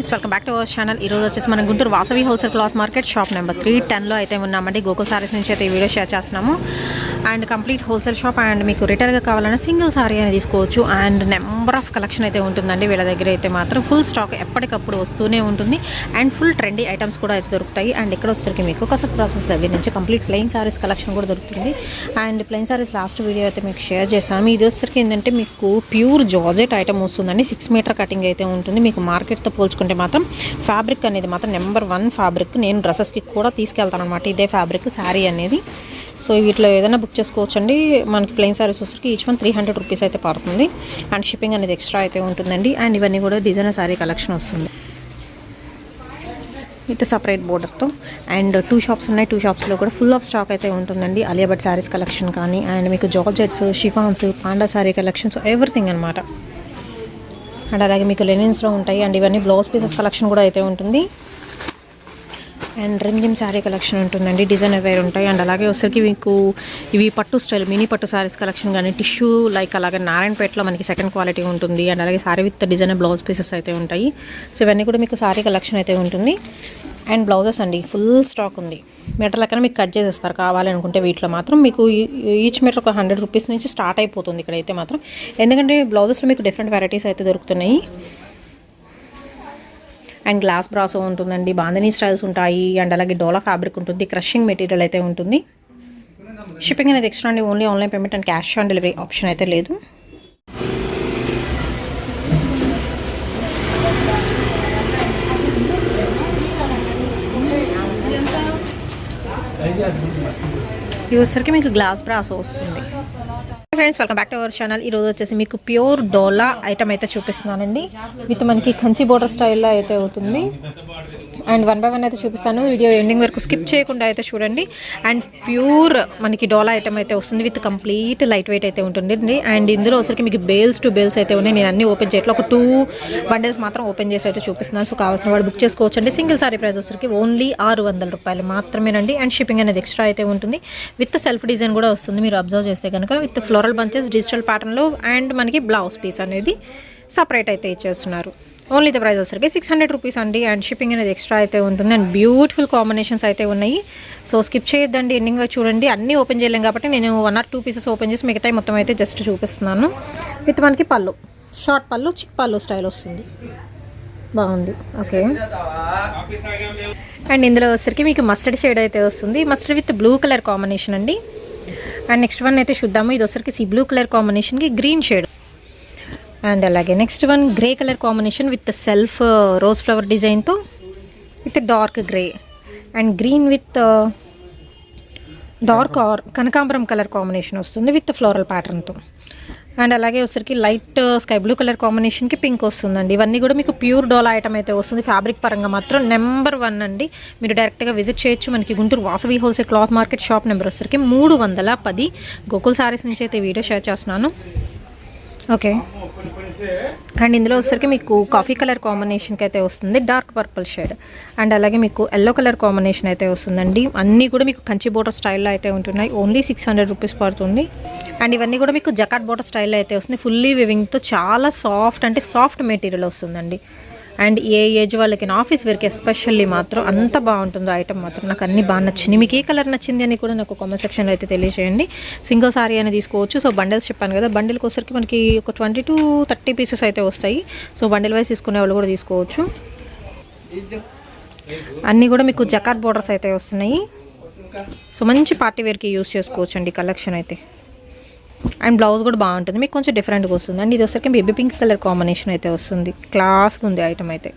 Welcome back to our channel. ఈరోజు వచ్చేసి మనం Guntur Vasavi wholesale cloth market shop number 310లో అయితే ఉన్నామండి. గోకుల్ సారీస్ నుంచి అయితే ఈ వీడియో షేర్ చేస్తున్నాము. And complete wholesale shop. And మీకు రిటైల్గా కావాలన్నా సింగిల్ సారీ అని తీసుకోవచ్చు. అండ్ నెంబర్ ఆఫ్ కలెక్షన్ అయితే ఉంటుందండి వీళ్ళ దగ్గర. అయితే మాత్రం ఫుల్ స్టాక్ ఎప్పటికప్పుడు వస్తూనే ఉంటుంది. అండ్ ఫుల్ ట్రెండీ ఐటమ్స్ కూడా అయితే దొరుకుతాయి. అండ్ ఇక్కడ వచ్చేసరికి మీకు కసక్ ప్రాసెస్ దగ్గర నుంచి కంప్లీట్ ప్లెయిన్ సారీస్ కలెక్షన్ కూడా దొరుకుతుంది. And plain saris last video అయితే మీకు షేర్ చేశాము. ఇది వచ్చేసరికి ఏంటంటే మీకు ప్యూర్ జార్జెట్ ఐటమ్ వస్తుందండి. 6 మీటర్ కటింగ్ అయితే ఉంటుంది. మీకు మార్కెట్తో పోల్చుకుంటే మాత్రం ఫ్యాబ్రిక్ అనేది మాత్రం నెంబర్ 1 ఫ్యాబ్రిక్. నేను డ్రెస్సెస్కి కూడా తీసుకెళ్తాను అనమాట ఇదే ఫ్యాబ్రిక్ శారీ అనేది. సో వీటిలో ఏదైనా బుక్ చేసుకోవచ్చండి. మనకి ప్లెయిన్ సారీస్ వచ్చేసరికి ఈచ్ 300 రూపీస్ అయితే పడుతుంది. అండ్ షిప్పింగ్ అనేది ఎక్స్ట్రా అయితే ఉంటుందండి. అండ్ ఇవన్నీ కూడా డిజైనర్ శారీ కలెక్షన్ వస్తుంది విత్ సపరేట్ బోర్డర్తో. అండ్ 2 షాప్స్ ఉన్నాయి. 2 షాప్స్లో కూడా ఫుల్ ఆఫ్ స్టాక్ అయితే ఉంటుందండి. అలియా భట్ శారీస్ కలెక్షన్ కానీ, అండ్ మీకు georgettes, chiffons, panda sari collections, everything అనమాట. అండ్ అలాగే మీకు లెనిన్స్లో ఉంటాయి. అండ్ ఇవన్నీ బ్లౌజ్ పీసెస్ కలెక్షన్ కూడా అయితే ఉంటుంది. అండ్ రిమ్జిమ్ శారీ కలెక్షన్ ఉంటుందండి. డిజైనర్ వేర్ ఉంటాయి. అండ్ అలాగే వచ్చరికి మీకు ఇవి పట్టు స్టైల్ మినీ పట్టు శారీస్ కలెక్షన్ కానీ, టిష్యూ లైక్ అలాగే నారాయణపేటలో మనకి సెకండ్ క్వాలిటీ ఉంటుంది. అండ్ అలాగే sari with designer blouse pieces అయితే ఉంటాయి. సో ఇవన్నీ కూడా మీకు శారీ కలెక్షన్ అయితే ఉంటుంది. అండ్ బ్లౌజెస్ అండి ఫుల్ స్టాక్ ఉంది. మీటర్ లెక్కన మీకు కట్ చేసేస్తారు కావాలనుకుంటే. వీటిలో మాత్రం మీకు ఈచ్ మీటర్ ఒక 100 రూపీస్ నుంచి స్టార్ట్ అయిపోతుంది ఇక్కడైతే మాత్రం. ఎందుకంటే బ్లౌజెస్లో మీకు డిఫరెంట్ వెరైటీస్ అయితే దొరుకుతున్నాయి. అండ్ గ్లాస్ బ్రాసో ఉంటుందండి, బాందినీ స్టైల్స్ ఉంటాయి. అండ్ అలాగే డోలా ఫ్యాబ్రిక్ ఉంటుంది, క్రషింగ్ మెటీరియల్ అయితే ఉంటుంది. షిప్పింగ్ అనేది ఎక్స్ట్రా అండి. Only online payment and cash on delivery option అయితే లేదు. ఇవి వచ్చరికి మీకు గ్లాస్ బ్రాసో వస్తుంది. Friends welcome back to our channel. ఈరోజు వచ్చేసి మీకు ప్యూర్ డోలా ఐటమ్ అయితే చూపిస్తున్నానండి. విత్ మనకి కంచి బోర్డర్ స్టైల్లో అయితే అవుతుంది. అండ్ 1 బై 1 అయితే చూపిస్తాను. వీడియో ఎండింగ్ వరకు స్కిప్ చేయకుండా అయితే చూడండి. అండ్ ప్యూర్ మనకి డోలా ఐటమ్ అయితే వస్తుంది విత్ కంప్లీట్ లైట్ వెయిట్ అయితే ఉంటుంది. అండ్ ఇందులో వచ్చరికి మీకు బేల్స్ టు బేల్స్ అయితే ఉన్నాయి. నేను అన్ని ఓపెన్ చేయట్లో ఒక 2 బండిల్స్ మాత్రం ఓపెన్ చేసి అయితే చూపిస్తున్నాను. సో కావాల్సిన వాడు బుక్ చేసుకోవచ్చండి. సింగిల్ సారీ ప్రైస్ వచ్చరికి ఓన్లీ 600 రూపాయలు మాత్రమేనండి. అండ్ షిప్పింగ్ అనేది ఎక్స్ట్రా అయితే ఉంటుంది. విత్ సెల్ఫ్ డిజైన్ కూడా వస్తుంది. మీరు అబ్జర్వ్ చేస్తే కనుక విత్ ఫ్లోరల్ బంచెస్ డిజిటల్ ప్యాటర్న్లో. అండ్ మనకి బ్లౌజ్ పీస్ అనేది సపరేట్ అయితే ఇచ్చేస్తున్నారు. ఓన్లీ ద ప్రైస్ వచ్చరికి 600 రూపీస్ అండి. అండ్ షిప్పింగ్ అనేది ఎక్స్ట్రా అయితే ఉంటుంది. అండ్ బ్యూటిఫుల్ కాంబినేషన్స్ అయితే ఉన్నాయి. సో స్కిప్ చేయొద్దండి, ఎండింగ్లో చూడండి. అన్నీ ఓపెన్ చేయలేం కాబట్టి నేను 1 or 2 పీసెస్ ఓపెన్ చేసి మిగతాయి మొత్తం అయితే జస్ట్ చూపిస్తున్నాను. విత్ మనకి పళ్ళు, షార్ట్ పళ్ళు, చిక్ పళ్ళు స్టైల్ వస్తుంది. బాగుంది. ఓకే. అండ్ ఇందులో వచ్చరికి మీకు మస్టర్డ్ షేడ్ అయితే వస్తుంది. Mustard with blue colour combination అండి. అండ్ నెక్స్ట్ వన్ అయితే చూద్దాము. ఇది వచ్చరికి సీ బ్లూ కలర్ కాంబినేషన్కి గ్రీన్ షేడ్. అండ్ అలాగే next one grey colour combination with self rose flower డిజైన్తో with dark grey. And green with dark or కనకాంబరం colour combination వస్తుంది విత్ ఫ్లోరల్ ప్యాటర్న్తో. అండ్ అలాగే వచ్చరికి లైట్ స్కై బ్లూ కలర్ కాంబినేషన్కి pink వస్తుందండి. ఇవన్నీ కూడా మీకు ప్యూర్ డోలా ఐటమ్ అయితే వస్తుంది. ఫ్యాబ్రిక్ పరంగా మాత్రం నెంబర్ 1 అండి. మీరు డైరెక్ట్గా విజిట్ చేయొచ్చు. మనకి Guntur Vasavi wholesale cloth market shop number వచ్చరికి 310 గోకుల్ సారీస్ నుంచి అయితే వీడియో షేర్ చేస్తున్నాను. ఓకే. అండ్ ఇందులో వచ్చరికి మీకు కాఫీ కలర్ కాంబినేషన్కి అయితే వస్తుంది, డార్క్ పర్పుల్ షేడ్. అండ్ అలాగే మీకు ఎల్లో కలర్ కాంబినేషన్ అయితే వస్తుందండి. అన్నీ కూడా మీకు కంచి బోర్డర్ స్టైల్లో అయితే ఉంటున్నాయి. ఓన్లీ 600 రూపీస్ పడుతుంది. అండ్ ఇవన్నీ కూడా మీకు జకాట్ బోర్డర్ స్టైల్లో అయితే వస్తుంది. ఫుల్లీ వివింగ్తో చాలా సాఫ్ట్ అంటే సాఫ్ట్ మెటీరియల్ వస్తుందండి. అండ్ ఏ ఏజ్ వాళ్ళకి ఆఫీస్ వేర్కి ఎస్పెషల్లీ మాత్రం అంత బాగుంటుందో ఐటమ్ మాత్రం. నాకు అన్నీ బాగా నచ్చింది. మీకు ఏ కలర్ నచ్చింది అని కూడా నాకు కామెంట్ సెక్షన్లో అయితే తెలియజేయండి. సింగిల్ సారీ అని తీసుకోవచ్చు. సో బండిల్స్ చెప్పాను కదా, బండిల్కి వచ్చరికి మనకి ఒక 20 to 30 పీసెస్ అయితే వస్తాయి. సో బండిల్ వైజ్ తీసుకునే వాళ్ళు కూడా తీసుకోవచ్చు. అన్నీ కూడా మీకు జకాట్ బోర్డర్స్ అయితే వస్తున్నాయి. సో మంచి పార్టీ వేర్కి యూజ్ చేసుకోవచ్చు అండి కలెక్షన్ అయితే. అండ్ బ్లౌజ్ కూడా బాగుంటుంది, మీకు కొంచెం డిఫరెంట్గా వస్తుంది. అండ్ ఇది వచ్చరికి బేబీ పింక్ కలర్ కాంబినేషన్ అయితే వస్తుంది. క్లాస్గా ఉంది ఐటమ్ అయితే.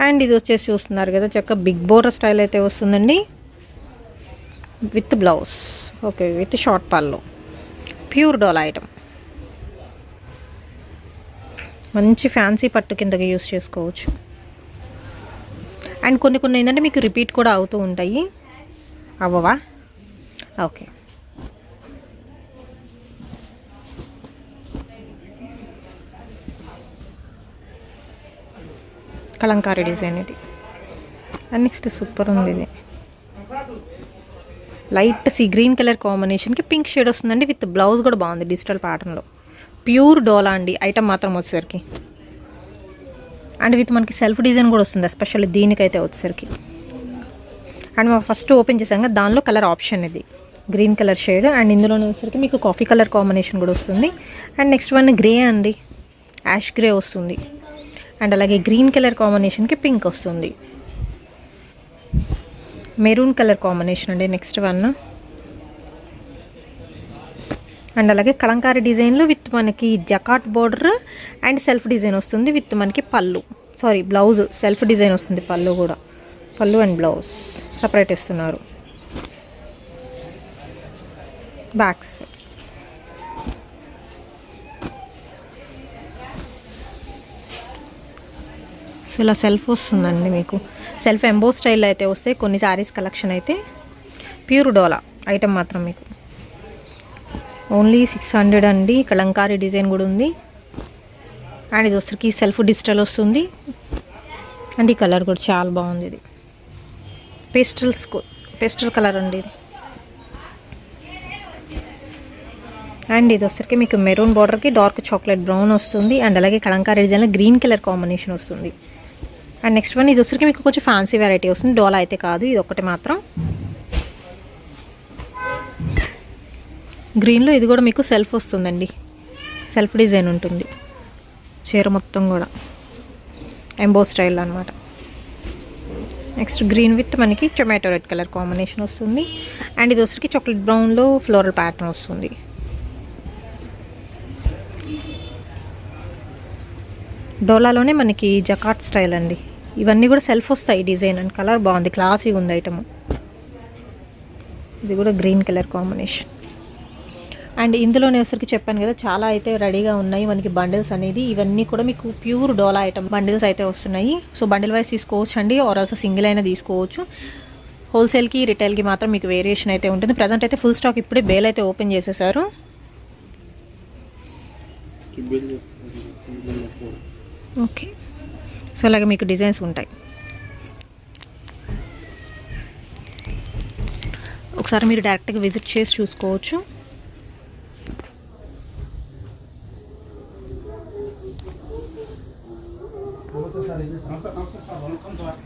అండ్ ఇది వచ్చేసి చూస్తున్నారు కదా, చక్కగా బిగ్ బోర్డర్ స్టైల్ అయితే వస్తుందండి with blouse. Okay, with short పళ్ళు. ప్యూర్ డోలా ఐటమ్. మంచి ఫ్యాన్సీ పట్టు కిందకి యూస్ చేసుకోవచ్చు. అండ్ కొన్ని ఏంటంటే మీకు రిపీట్ కూడా అవుతూ ఉంటాయి. అవ్వవా? ఓకే. కలంకారీ డిజైన్ ఇది. అండ్ నెక్స్ట్ సూపర్ ఉంది ఇది. లైట్ సీ గ్రీన్ కలర్ కాంబినేషన్కి పింక్ షేడ్ వస్తుందండి. విత్ బ్లౌజ్ కూడా బాగుంది డిజిటల్ ప్యాటర్న్లో. ప్యూర్ డోలా అండి ఐటమ్ మాత్రం వచ్చేసరికి. అండ్ విత్ మనకి సెల్ఫ్ డిజైన్ కూడా వస్తుంది, ఎస్పెషల్లీ దీనికైతే వచ్చేసరికి. అండ్ మా ఫస్ట్ ఓపెన్ చేసాం కదా, దానిలో కలర్ ఆప్షన్ ఇది గ్రీన్ కలర్ షేడ్. అండ్ ఇందులోనే వచ్చేసరికి మీకు కాఫీ కలర్ కాంబినేషన్ కూడా వస్తుంది. అండ్ నెక్స్ట్ వన్ గ్రే అండి, యాష్ గ్రే వస్తుంది. అండ్ అలాగే గ్రీన్ కలర్ కాంబినేషన్కి పింక్ వస్తుంది. మెరూన్ కలర్ కాంబినేషన్ అండి నెక్స్ట్ వన్. అండ్ అలాగే కలంకారీ డిజైన్లో విత్ మనకి జకాట్ బోర్డర్ అండ్ సెల్ఫ్ డిజైన్ వస్తుంది. విత్ మనకి బ్లౌజ్ సెల్ఫ్ డిజైన్ వస్తుంది. పళ్ళు కూడా, పళ్ళు అండ్ బ్లౌజ్ సపరేట్ ఇస్తున్నారు. బ్యాక్స్ సో ఇలా సెల్ఫ్ వస్తుందండి మీకు. సెల్ఫ్ ఎంబో స్టైల్లో అయితే వస్తాయి కొన్ని శారీస్ కలెక్షన్ అయితే. ప్యూర్ డోలా ఐటమ్ మాత్రం మీకు ఓన్లీ 600 అండి. కలంకారీ డిజైన్ కూడా ఉంది. అండ్ ఇది వచ్చరికి సెల్ఫ్ డిజిటల్ వస్తుంది. అండ్ ఈ కలర్ కూడా చాలా బాగుంది. ఇది పేస్టల్ కలర్ అండి ఇది. అండ్ ఇది వచ్చరికి మీకు మెరూన్ బార్డర్కి డార్క్ చాక్లెట్ బ్రౌన్ వస్తుంది. అండ్ అలాగే కలంకారీ డిజైన్లో గ్రీన్ కలర్ కాంబినేషన్ వస్తుంది. అండ్ నెక్స్ట్ వన్ ఇది వచ్చరికి మీకు కొంచెం ఫ్యాన్సీ వెరైటీ వస్తుంది. డోలా అయితే కాదు, ఇది ఒకటి మాత్రం. గ్రీన్లో ఇది కూడా మీకు సెల్ఫ్ వస్తుందండి, సెల్ఫ్ డిజైన్ ఉంటుంది చీర మొత్తం కూడా ఎంబో స్టైల్ అనమాట. నెక్స్ట్ గ్రీన్ విత్ మనకి టొమాటో రెడ్ కలర్ కాంబినేషన్ వస్తుంది. అండ్ ఇది వచ్చరికి చాక్లెట్ బ్రౌన్లో ఫ్లోరల్ ప్యాటర్న్ వస్తుంది. డోలాలోనే మనకి జకాట్ స్టైల్ అండి. ఇవన్నీ కూడా సెల్ఫ్ వస్తాయి డిజైన్. అండ్ కలర్ బాగుంది, క్లాసీగా ఉంది ఐటమ్. ఇది కూడా గ్రీన్ కలర్ కాంబినేషన్. అండ్ ఇందులోనే వచ్చరికి చెప్పాను కదా, చాలా అయితే రెడీగా ఉన్నాయి మనకి బండిల్స్ అనేది. ఇవన్నీ కూడా మీకు ప్యూర్ డోలా ఐటమ్ బండిల్స్ అయితే వస్తున్నాయి. సో బండిల్ వైజ్ తీసుకోవచ్చు అండి, ఆర్ ఆల్సో సింగిల్ అయినా తీసుకోవచ్చు. హోల్సేల్కి రిటైల్కి మాత్రం మీకు వేరియేషన్ అయితే ఉంటుంది. ప్రజెంట్ అయితే ఫుల్ స్టాక్ ఇప్పుడే బేల్ అయితే ఓపెన్ చేసేసారు. ఓకే, సో అలాగే మీకు డిజైన్స్ ఉంటాయి. ఒకసారి మీరు డైరెక్ట్గా విజిట్ చేసి చూసుకోవచ్చు. నమస్తే సార్.